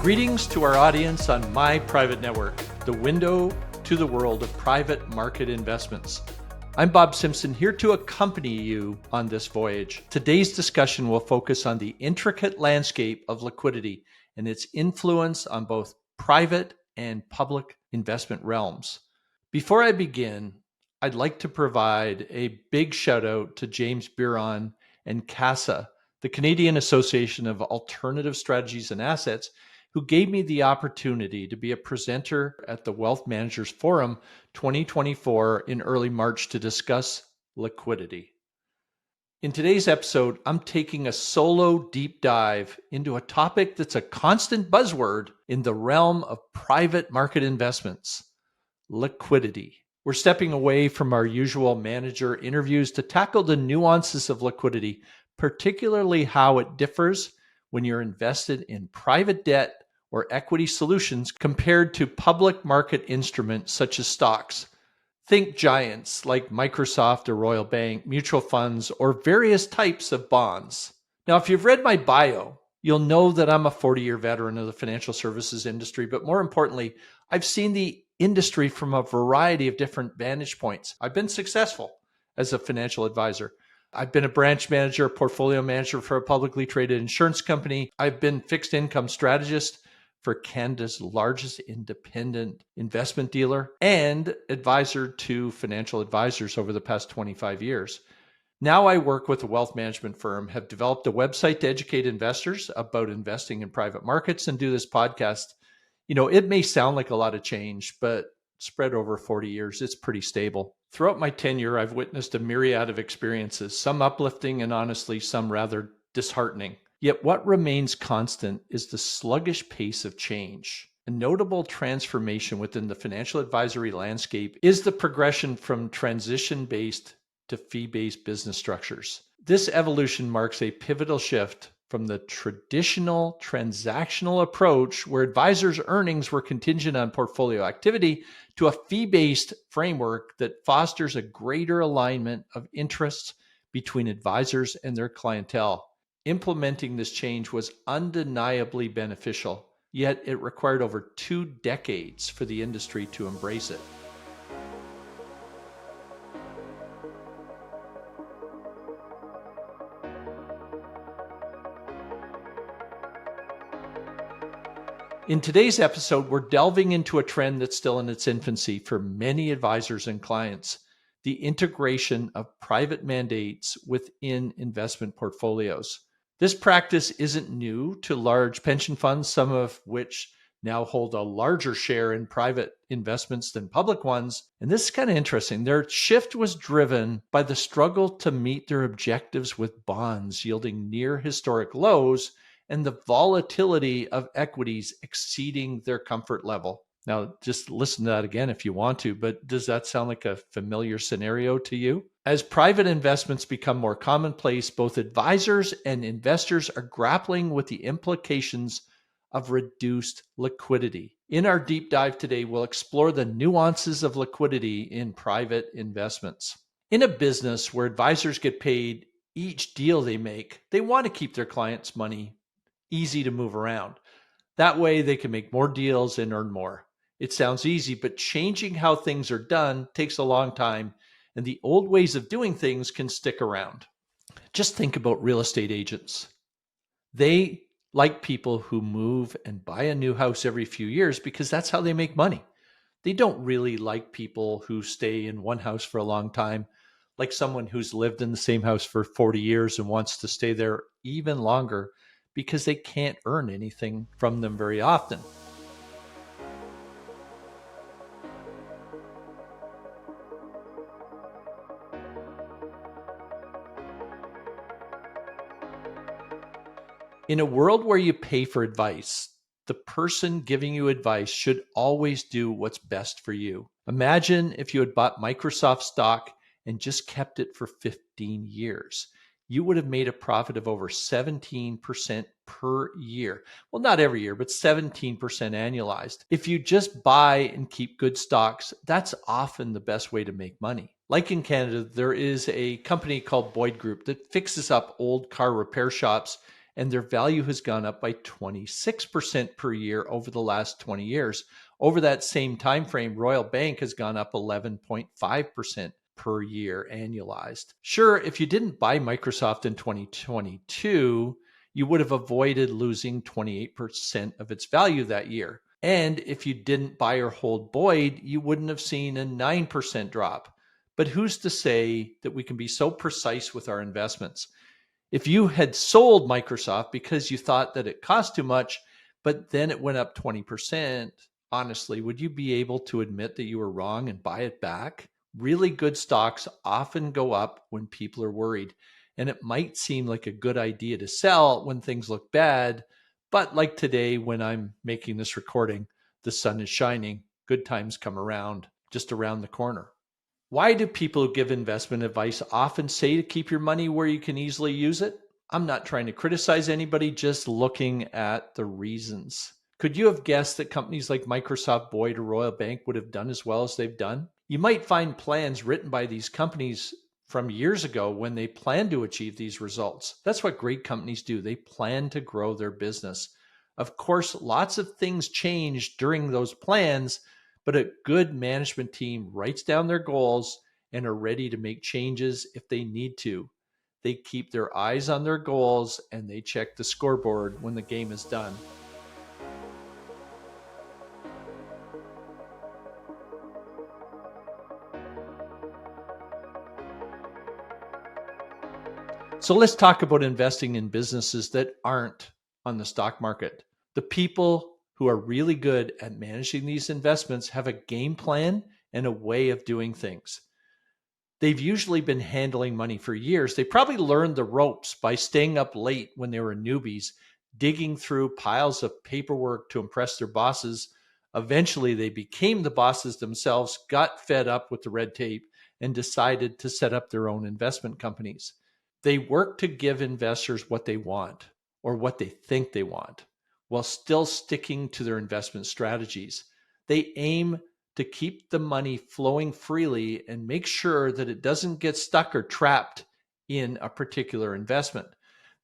Greetings to our audience on My Private Network, the window to the world of private market investments. I'm Bob Simpson, here to accompany you on this voyage. Today's discussion will focus on the intricate landscape of liquidity and its influence on both private and public investment realms. Before I begin, I'd like to provide a big shout out to James Biron and CASA, the Canadian Association of Alternative Strategies and Assets, who gave me the opportunity to be a presenter at the Wealth Managers Forum 2024 in early March to discuss liquidity. In today's episode, I'm taking a solo deep dive into a topic that's a constant buzzword in the realm of private market investments: liquidity. We're stepping away from our usual manager interviews to tackle the nuances of liquidity, particularly how it differs when you're invested in private debt or equity solutions compared to public market instruments such as stocks. Think giants like Microsoft or Royal Bank, mutual funds, or various types of bonds. Now, if you've read my bio, you'll know that I'm a 40-year veteran of the financial services industry, but more importantly, I've seen the industry from a variety of different vantage points. I've been successful as a financial advisor. I've been a branch manager, portfolio manager for a publicly traded insurance company. I've been fixed income strategist for Canada's largest independent investment dealer and advisor to financial advisors over the past 25 years. Now I work with a wealth management firm, have developed a website to educate investors about investing in private markets, and do this podcast. You know, it may sound like a lot of change, but spread over 40 years, it's pretty stable. Throughout my tenure, I've witnessed a myriad of experiences, some uplifting and honestly, some rather disheartening. Yet what remains constant is the sluggish pace of change. A notable transformation within the financial advisory landscape is the progression from transition-based to fee-based business structures. This evolution marks a pivotal shift from the traditional transactional approach where advisors' earnings were contingent on portfolio activity to a fee-based framework that fosters a greater alignment of interests between advisors and their clientele. Implementing this change was undeniably beneficial, yet it required over 2 decades for the industry to embrace it. In today's episode, we're delving into a trend that's still in its infancy for many advisors and clients: the integration of private mandates within investment portfolios. This practice isn't new to large pension funds, some of which now hold a larger share in private investments than public ones. And this is kind of interesting. Their shift was driven by the struggle to meet their objectives with bonds yielding near historic lows and the volatility of equities exceeding their comfort level. Now, just listen to that again if you want to, but does that sound like a familiar scenario to you? As private investments become more commonplace, both advisors and investors are grappling with the implications of reduced liquidity. In our deep dive today, we'll explore the nuances of liquidity in private investments. In a business where advisors get paid each deal they make, they want to keep their clients' money easy to move around. That way they can make more deals and earn more. It sounds easy, but changing how things are done takes a long time, and the old ways of doing things can stick around. Just think about real estate agents. They like people who move and buy a new house every few years because that's how they make money. They don't really like people who stay in one house for a long time, like someone who's lived in the same house for 40 years and wants to stay there even longer because they can't earn anything from them very often. In a world where you pay for advice, the person giving you advice should always do what's best for you. Imagine if you had bought Microsoft stock and just kept it for 15 years. You would have made a profit of over 17% per year. Well, not every year, but 17% annualized. If you just buy and keep good stocks, that's often the best way to make money. Like in Canada, there is a company called Boyd Group that fixes up old car repair shops and their value has gone up by 26% per year over the last 20 years. Over that same time frame, Royal Bank has gone up 11.5% per year annualized. Sure, if you didn't buy Microsoft in 2022, you would have avoided losing 28% of its value that year. And if you didn't buy or hold Boyd, you wouldn't have seen a 9% drop. But who's to say that we can be so precise with our investments? If you had sold Microsoft because you thought that it cost too much, but then it went up 20%, honestly, would you be able to admit that you were wrong and buy it back? Really good stocks often go up when people are worried, and it might seem like a good idea to sell when things look bad. But like today, when I'm making this recording, the sun is shining, good times come around just around the corner. Why do people who give investment advice often say to keep your money where you can easily use it? I'm not trying to criticize anybody, just looking at the reasons. Could you have guessed that companies like Microsoft, Boyd, or Royal Bank would have done as well as they've done? You might find plans written by these companies from years ago when they planned to achieve these results. That's what great companies do. They plan to grow their business. Of course, lots of things change during those plans, but a good management team writes down their goals and are ready to make changes if they need to. They keep their eyes on their goals and they check the scoreboard when the game is done. So let's talk about investing in businesses that aren't on the stock market. The people who are really good at managing these investments have a game plan and a way of doing things. They've usually been handling money for years. They probably learned the ropes by staying up late when they were newbies, digging through piles of paperwork to impress their bosses. Eventually, they became the bosses themselves, got fed up with the red tape, and decided to set up their own investment companies. They work to give investors what they want or what they think they want while still sticking to their investment strategies. They aim to keep the money flowing freely and make sure that it doesn't get stuck or trapped in a particular investment.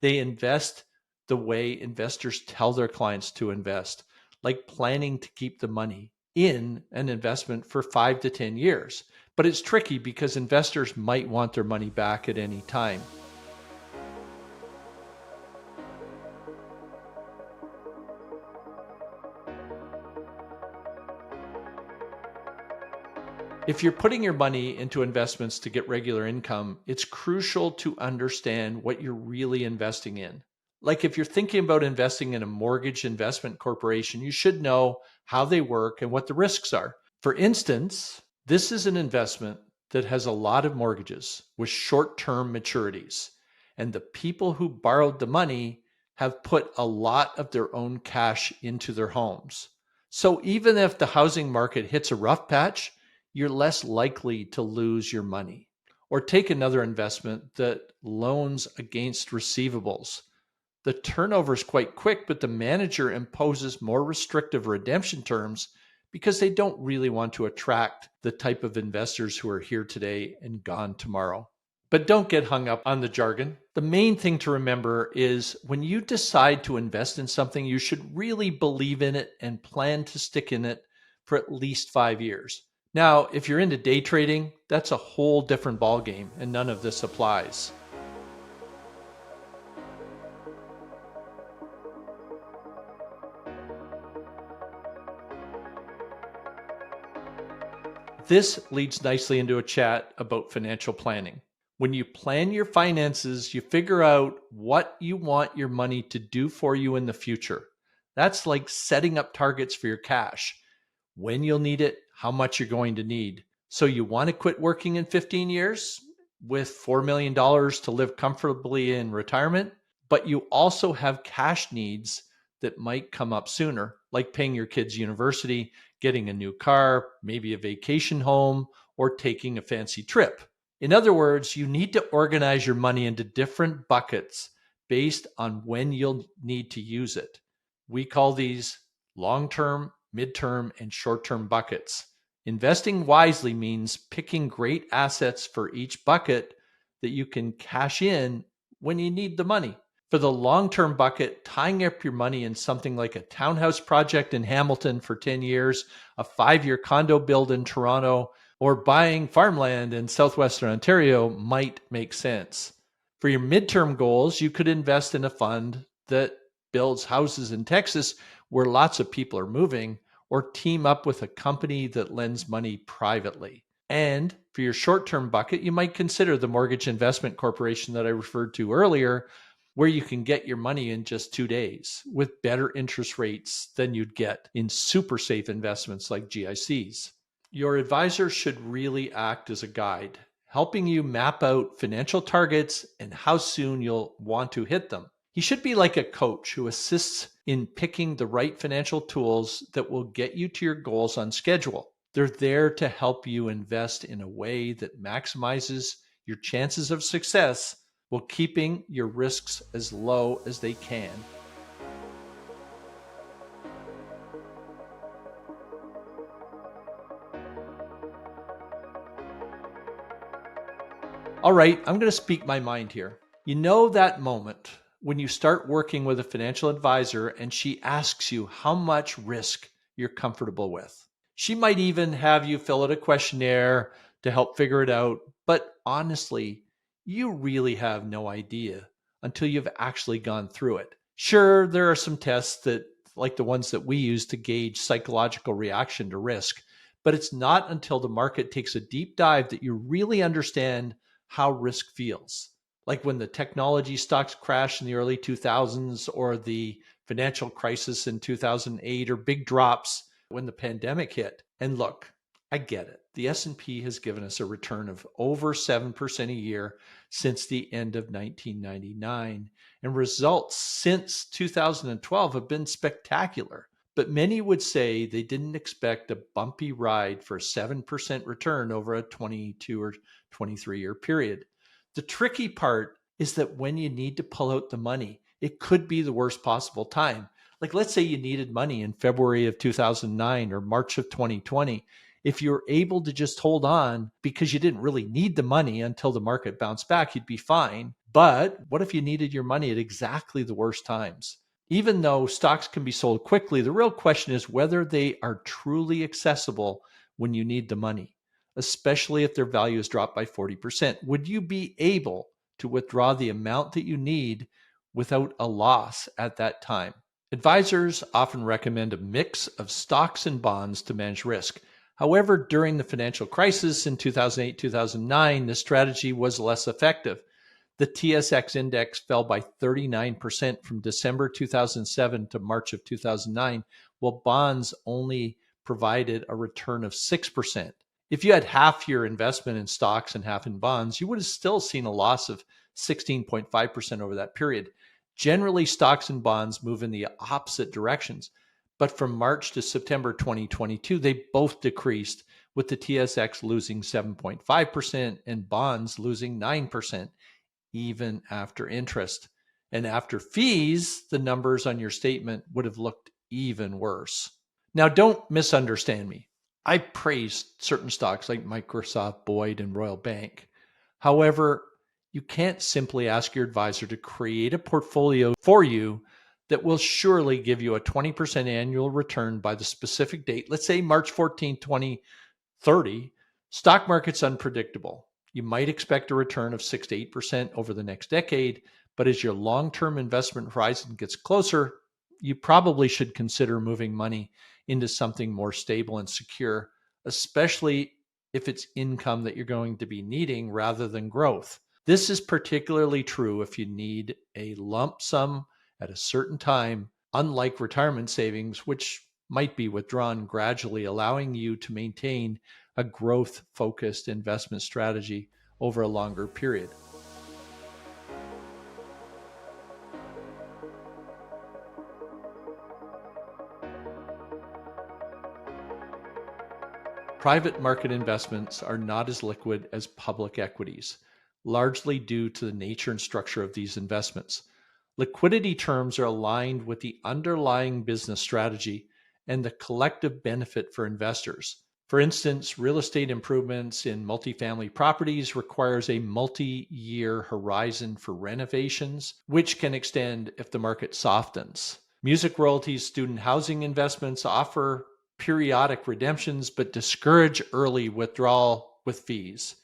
They invest the way investors tell their clients to invest, like planning to keep the money in an investment for 5 to 10 years. But it's tricky because investors might want their money back at any time. If you're putting your money into investments to get regular income, it's crucial to understand what you're really investing in. Like if you're thinking about investing in a mortgage investment corporation, you should know how they work and what the risks are. For instance, this is an investment that has a lot of mortgages with short-term maturities, and the people who borrowed the money have put a lot of their own cash into their homes. So even if the housing market hits a rough patch, you're less likely to lose your money. Or take another investment that loans against receivables. The turnover is quite quick, but the manager imposes more restrictive redemption terms because they don't really want to attract the type of investors who are here today and gone tomorrow. But don't get hung up on the jargon. The main thing to remember is when you decide to invest in something, you should really believe in it and plan to stick in it for at least 5 years. Now, if you're into day trading, that's a whole different ballgame, and none of this applies. This leads nicely into a chat about financial planning. When you plan your finances, you figure out what you want your money to do for you in the future. That's like setting up targets for your cash, when you'll need it, how much you're going to need. So you want to quit working in 15 years with $4 million to live comfortably in retirement, but you also have cash needs that might come up sooner, like paying your kids' university, getting a new car, maybe a vacation home, or taking a fancy trip. In other words, you need to organize your money into different buckets based on when you'll need to use it. We call these long-term, mid-term, and short-term buckets. Investing wisely means picking great assets for each bucket that you can cash in when you need the money. For the long-term bucket, tying up your money in something like a townhouse project in Hamilton for 10 years, a 5-year condo build in Toronto, or buying farmland in southwestern Ontario might make sense. For your midterm goals, you could invest in a fund that builds houses in Texas where lots of people are moving, or team up with a company that lends money privately. And for your short-term bucket, you might consider the Mortgage Investment Corporation that I referred to earlier, where you can get your money in just 2 days with better interest rates than you'd get in super safe investments like GICs. Your advisor should really act as a guide, helping you map out financial targets and how soon you'll want to hit them. He should be like a coach who assists in picking the right financial tools that will get you to your goals on schedule. They're there to help you invest in a way that maximizes your chances of success while keeping your risks as low as they can. All right, I'm going to speak my mind here. You know that moment when you start working with a financial advisor and she asks you how much risk you're comfortable with. She might even have you fill out a questionnaire to help figure it out, but honestly, you really have no idea until you've actually gone through it. Sure, there are some tests that, like the ones that we use to gauge psychological reaction to risk, but it's not until the market takes a deep dive that you really understand how risk feels. Like when the technology stocks crashed in the early 2000s or the financial crisis in 2008 or big drops when the pandemic hit. And look, I get it. The S&P has given us a return of over 7% a year since the end of 1999, and results since 2012 have been spectacular. But many would say they didn't expect a bumpy ride for a 7% return over a 22 or 23-year period. The tricky part is that when you need to pull out the money, it could be the worst possible time. Like, let's say you needed money in February of 2009 or March of 2020. If you're able to just hold on because you didn't really need the money until the market bounced back, you'd be fine. But what if you needed your money at exactly the worst times? Even though stocks can be sold quickly, the real question is whether they are truly accessible when you need the money, especially if their value has dropped by 40%. Would you be able to withdraw the amount that you need without a loss at that time? Advisors often recommend a mix of stocks and bonds to manage risk. However, during the financial crisis in 2008, 2009, the strategy was less effective. The TSX index fell by 39% from December 2007 to March of 2009, while bonds only provided a return of 6%. If you had half your investment in stocks and half in bonds, you would have still seen a loss of 16.5% over that period. Generally, stocks and bonds move in the opposite directions, but from March to September 2022, they both decreased, with the TSX losing 7.5% and bonds losing 9%, even after interest. And after fees, the numbers on your statement would have looked even worse. Now, don't misunderstand me. I praised certain stocks like Microsoft, Boyd, and Royal Bank. However, you can't simply ask your advisor to create a portfolio for you that will surely give you a 20% annual return by the specific date. Let's say March 14, 2030. Stock market's unpredictable. You might expect a return of 6 to 8% over the next decade, but as your long-term investment horizon gets closer, you probably should consider moving money into something more stable and secure, especially if it's income that you're going to be needing rather than growth. This is particularly true if you need a lump sum at a certain time, unlike retirement savings, which might be withdrawn gradually, allowing you to maintain a growth-focused investment strategy over a longer period. Private market investments are not as liquid as public equities, largely due to the nature and structure of these investments. Liquidity terms are aligned with the underlying business strategy and the collective benefit for investors. For instance, real estate improvements in multifamily properties requires a multi-year horizon for renovations, which can extend if the market softens. Music royalties, student housing investments offer periodic redemptions but discourage early withdrawal with fees.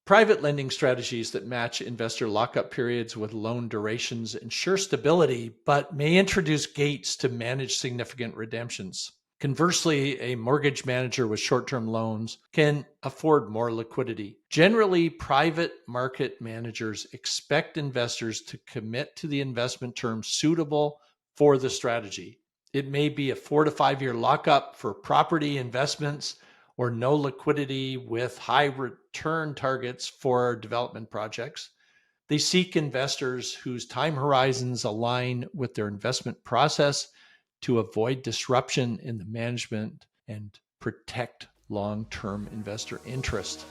Private lending strategies that match investor lockup periods with loan durations ensure stability, but may introduce gates to manage significant redemptions. Conversely, a mortgage manager with short-term loans can afford more liquidity. Generally, private market managers expect investors to commit to the investment terms suitable for the strategy. It may be a 4 to 5 year lockup for property investments or no liquidity with high return targets for development projects. They seek investors whose time horizons align with their investment process to avoid disruption in the management and protect long-term investor interest.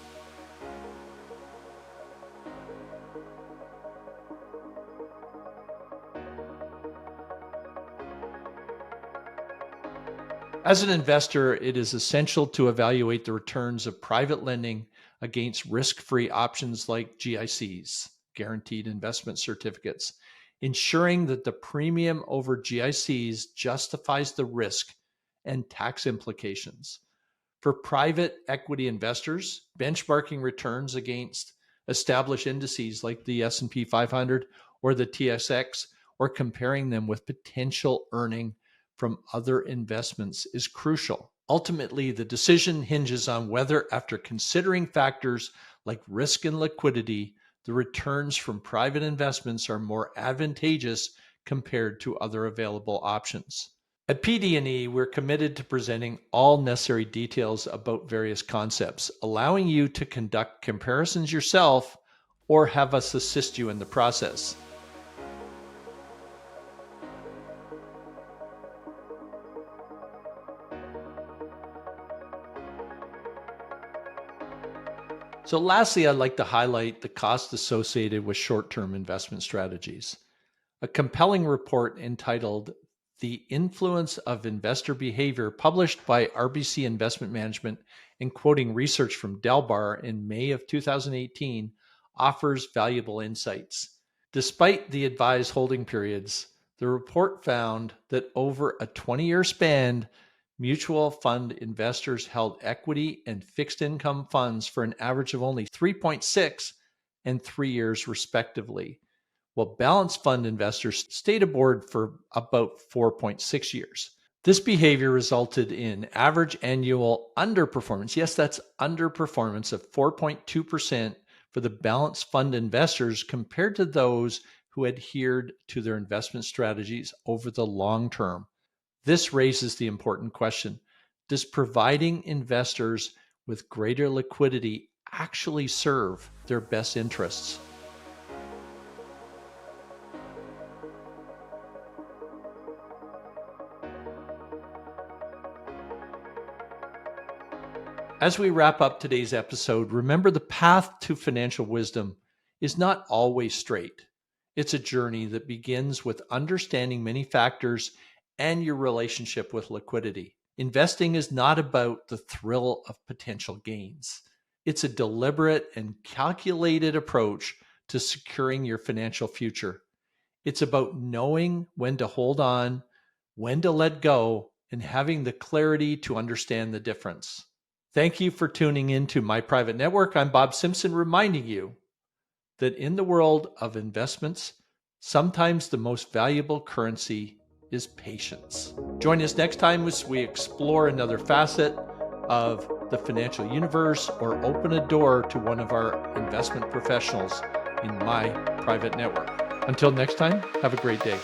As an investor, it is essential to evaluate the returns of private lending against risk-free options like GICs, guaranteed investment certificates, ensuring that the premium over GICs justifies the risk and tax implications. For private equity investors, benchmarking returns against established indices like the S&P 500 or the TSX, or comparing them with potential earning from other investments is crucial. Ultimately, the decision hinges on whether, after considering factors like risk and liquidity, the returns from private investments are more advantageous compared to other available options. At PD&E, we're committed to presenting all necessary details about various concepts, allowing you to conduct comparisons yourself or have us assist you in the process. So lastly, I'd like to highlight the costs associated with short-term investment strategies. A compelling report entitled The Influence of Investor Behavior, published by RBC Investment Management and quoting research from Delbar in May of 2018, offers valuable insights. Despite the advised holding periods, the report found that over a 20-year span, mutual fund investors held equity and fixed income funds for an average of only 3.6 and 3 years respectively, while balanced fund investors stayed aboard for about 4.6 years. This behavior resulted in average annual underperformance. Yes, that's underperformance of 4.2% for the balanced fund investors compared to those who adhered to their investment strategies over the long term. This raises the important question: does providing investors with greater liquidity actually serve their best interests? As we wrap up today's episode, remember the path to financial wisdom is not always straight. It's a journey that begins with understanding many factors and your relationship with liquidity. Investing is not about the thrill of potential gains. It's a deliberate and calculated approach to securing your financial future. It's about knowing when to hold on, when to let go, and having the clarity to understand the difference. Thank you for tuning in to My Private Network. I'm Bob Simpson, reminding you that in the world of investments, sometimes the most valuable currency is patience. Join us next time as we explore another facet of the financial universe or open a door to one of our investment professionals in My Private Network. Until next time, have a great day.